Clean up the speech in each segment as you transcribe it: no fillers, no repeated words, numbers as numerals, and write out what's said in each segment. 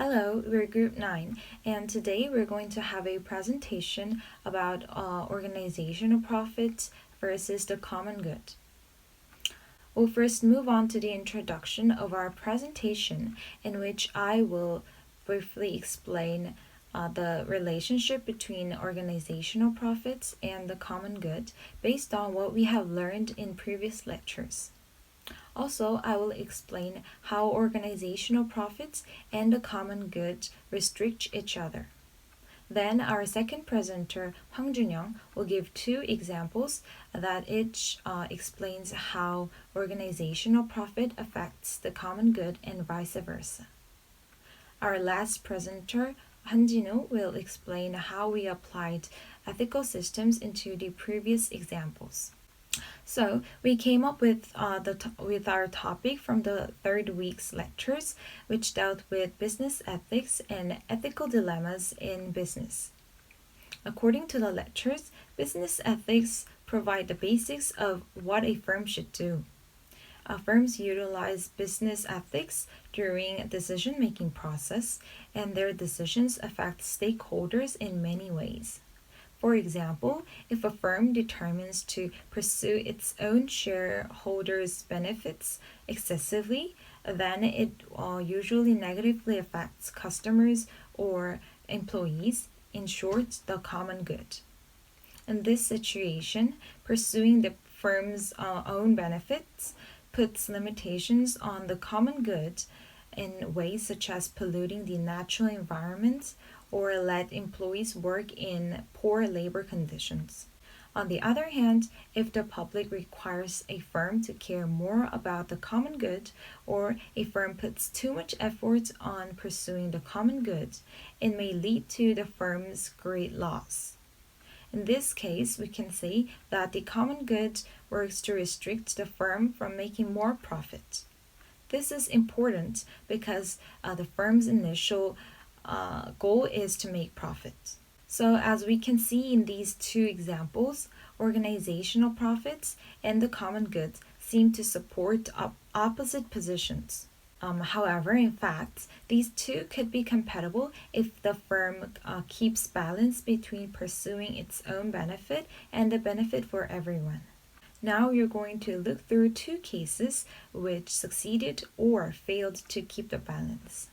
Hello, we're Group 9, and today we're going to have a presentation about organizational profits versus the common good. We'll first move on to the introduction of our presentation, in which I will briefly explain the relationship between organizational profits and the common good based on what we have learned in previous lectures. Also, I will explain how organizational profits and the common good restrict each other. Then our second presenter, Hwang Junyoung, will give two examples that each explains how organizational profit affects the common good and vice versa. Our last presenter, Han Jin-woo, will explain how we applied ethical systems into the previous examples. So we came up with with our topic from the third week's lectures, which dealt with business ethics and ethical dilemmas in business. According to the lectures, business ethics provide the basics of what a firm should do. Firms utilize business ethics during a decision-making process, and their decisions affect stakeholders in many ways. For example, if a firm determines to pursue its own shareholders' benefits excessively, then it usually negatively affects customers or employees, in short, the common good. In this situation, pursuing the firm's own benefits puts limitations on the common good in ways such as polluting the natural environment or let employees work in poor labor conditions. On the other hand, if the public requires a firm to care more about the common good, or a firm puts too much effort on pursuing the common good, it may lead to the firm's great loss. In this case, we can say that the common good works to restrict the firm from making more profit. This is important because the firm's initial goal is to make profit. So, as we can see in these two examples, organizational profits and the common good seem to support opposite positions. However, in fact, these two could be compatible if the firm keeps balance between pursuing its own benefit and the benefit for everyone. Now you're going to look through two cases which succeeded or failed to keep the balance.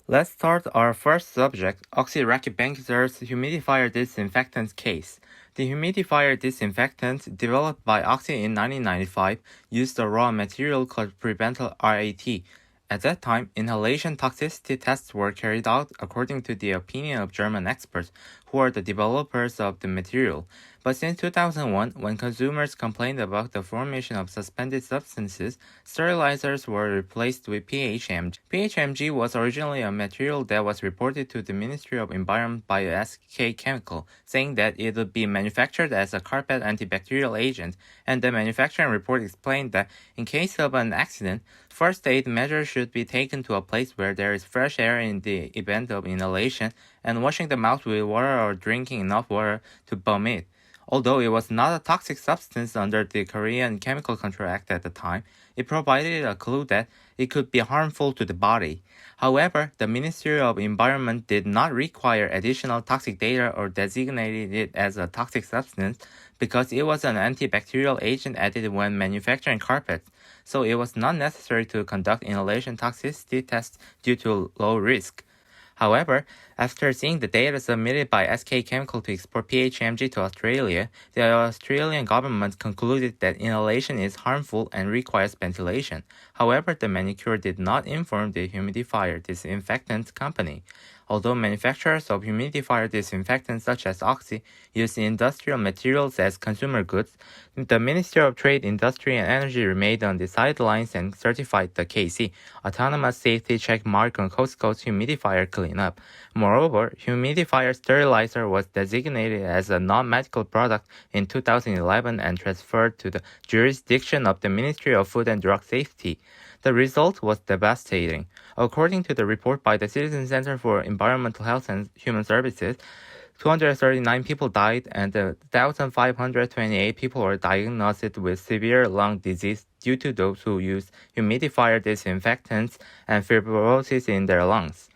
Let's start our first subject, Oxy Rakibankser's humidifier disinfectant case. The humidifier disinfectant, developed by Oxy in 1995, used a raw material called Prebentyl RAT. At that time, inhalation toxicity tests were carried out according to the opinion of German experts, who are the developers of the material. But since 2001, when consumers complained about the formation of suspended substances, sterilizers were replaced with PHMG. PHMG was originally a material that was reported to the Ministry of Environment by SK Chemical, saying that it would be manufactured as a carpet antibacterial agent, and the manufacturing report explained that in case of an accident, first aid measures should be taken to a place where there is fresh air in the event of inhalation, and washing the mouth with water or drinking enough water to bomb it. Although it was not a toxic substance under the Korean Chemical Control Act at the time, it provided a clue that it could be harmful to the body. However, the Ministry of Environment did not require additional toxic data or designated it as a toxic substance because it was an antibacterial agent added when manufacturing carpets, so it was not necessary to conduct inhalation toxicity tests due to low risk. However, after seeing the data submitted by SK Chemical to export PHMG to Australia, the Australian government concluded that inhalation is harmful and requires ventilation. However, the manicure did not inform the humidifier disinfectant company. Although manufacturers of humidifier disinfectants such as Oxy use industrial materials as consumer goods, the Ministry of Trade, Industry and Energy remained on the sidelines and certified the KC, Autonomous Safety Check Mark on Costco's humidifier cleanup. Moreover, humidifier sterilizer was designated as a non-medical product in 2011 and transferred to the jurisdiction of the Ministry of Food and Drug Safety. The result was devastating. According to the report by the Citizen Center for Environmental Health and Human Services, 239 people died and 1,528 people were diagnosed with severe lung disease due to those who use humidifier disinfectants and fibrosis in their lungs.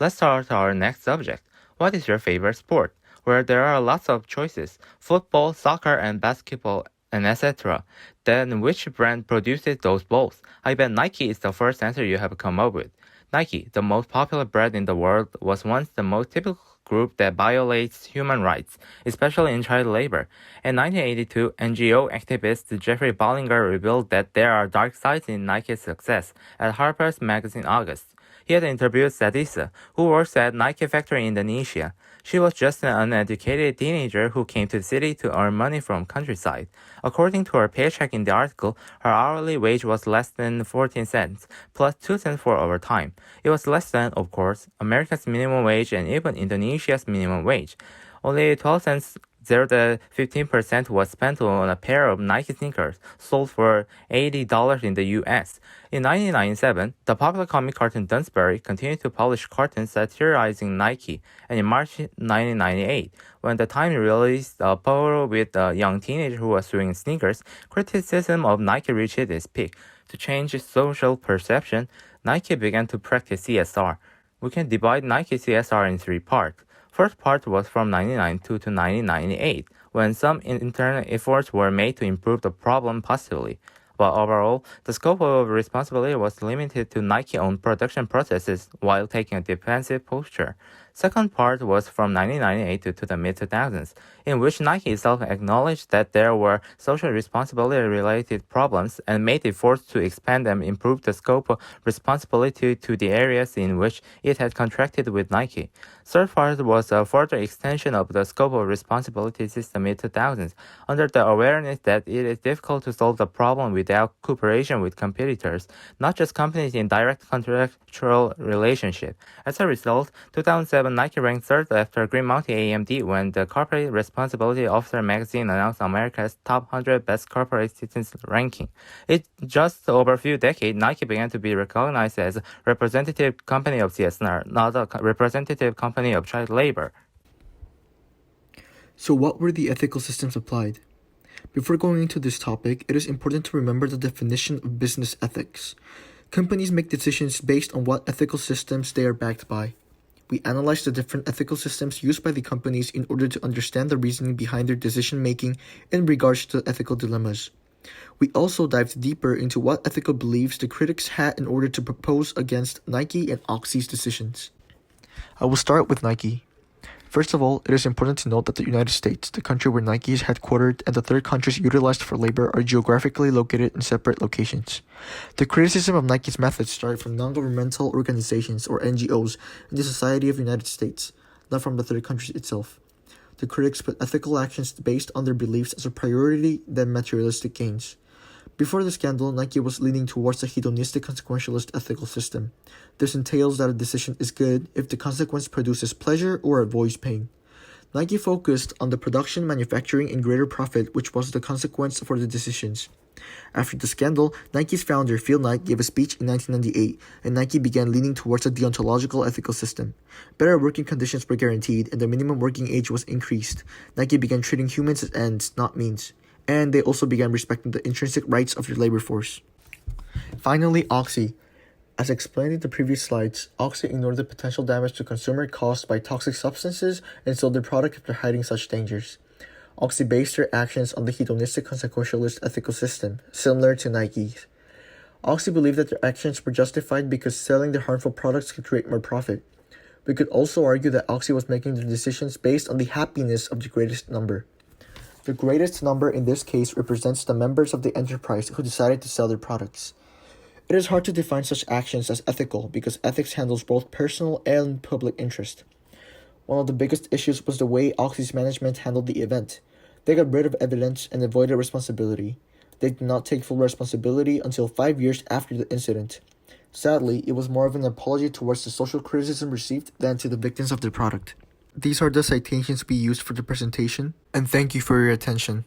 Let's start our next subject. What is your favorite sport? Where there are lots of choices: football, soccer, and basketball, and etc. Then which brand produces those balls? I bet Nike is the first answer you have come up with. Nike, the most popular brand in the world, was once the most typical group that violates human rights, especially in child labor. In 1982, NGO activist Jeffrey Bollinger revealed that there are dark sides in Nike's success at Harper's Magazine August. He had interviewed Sadisa, who works at Nike factory in Indonesia. She was just an uneducated teenager who came to the city to earn money from countryside. According to her paycheck in the article, her hourly wage was less than 14 cents, plus 2 cents for overtime. It was less than, of course, America's minimum wage and even Indonesia's minimum wage. Only 12 cents 15% was spent on a pair of Nike sneakers, sold for $80 in the US. In 1997, the popular comic cartoon Dunsbury continued to publish cartoons satirizing Nike, and in March 1998, when the Times released a photo with a young teenager who was wearing sneakers, criticism of Nike reached its peak. To change social perception, Nike began to practice CSR. We can divide Nike CSR in three parts. First part was from 1992 to 1998, when some internal efforts were made to improve the problem positively. But overall, the scope of responsibility was limited to Nike-owned production processes while taking a defensive posture. Second part was from 1998 to the mid-2000s, in which Nike itself acknowledged that there were social responsibility-related problems and made efforts to expand and improve the scope of responsibility to the areas in which it had contracted with Nike. Third part was a further extension of the scope of responsibility since the mid-2000s, under the awareness that it is difficult to solve the problem without cooperation with competitors, not just companies in direct contractual relationship. As a result, 2007 Nike ranked third after Green Mountain AMD when the Corporate Responsibility Officer magazine announced America's top 100 best corporate citizens ranking. In just over a few decades, Nike began to be recognized as a representative company of CSR, not a representative company of child labor. So what were the ethical systems applied? Before going into this topic, it is important to remember the definition of business ethics. Companies make decisions based on what ethical systems they are backed by. We analyze the different ethical systems used by the companies in order to understand the reasoning behind their decision-making in regards to ethical dilemmas. We also dived deeper into what ethical beliefs the critics had in order to propose against Nike and Oxy's decisions. I will start with Nike. First of all, it is important to note that the United States, the country where Nike is headquartered, and the third countries utilized for labor are geographically located in separate locations. The criticism of Nike's methods started from non-governmental organizations, or NGOs, in the Society of the United States, not from the third countries itself. The critics put ethical actions based on their beliefs as a priority than materialistic gains. Before the scandal, Nike was leaning towards a hedonistic consequentialist ethical system. This entails that a decision is good if the consequence produces pleasure or avoids pain. Nike focused on the production, manufacturing, and greater profit, which was the consequence for the decisions. After the scandal, Nike's founder, Phil Knight, gave a speech in 1998, and Nike began leaning towards a deontological ethical system. Better working conditions were guaranteed, and the minimum working age was increased. Nike began treating humans as ends, not means. And they also began respecting the intrinsic rights of their labor force. Finally, Oxy. As explained in the previous slides, Oxy ignored the potential damage to consumer caused by toxic substances and sold their product after hiding such dangers. Oxy based their actions on the hedonistic consequentialist ethical system, similar to Nike's. Oxy believed that their actions were justified because selling their harmful products could create more profit. We could also argue that Oxy was making their decisions based on the happiness of the greatest number. The greatest number in this case represents the members of the enterprise who decided to sell their products. It is hard to define such actions as ethical because ethics handles both personal and public interest. One of the biggest issues was the way Oxy's management handled the event. They got rid of evidence and avoided responsibility. They did not take full responsibility until 5 years after the incident. Sadly, it was more of an apology towards the social criticism received than to the victims of their product. These are the citations we used for the presentation, and thank you for your attention.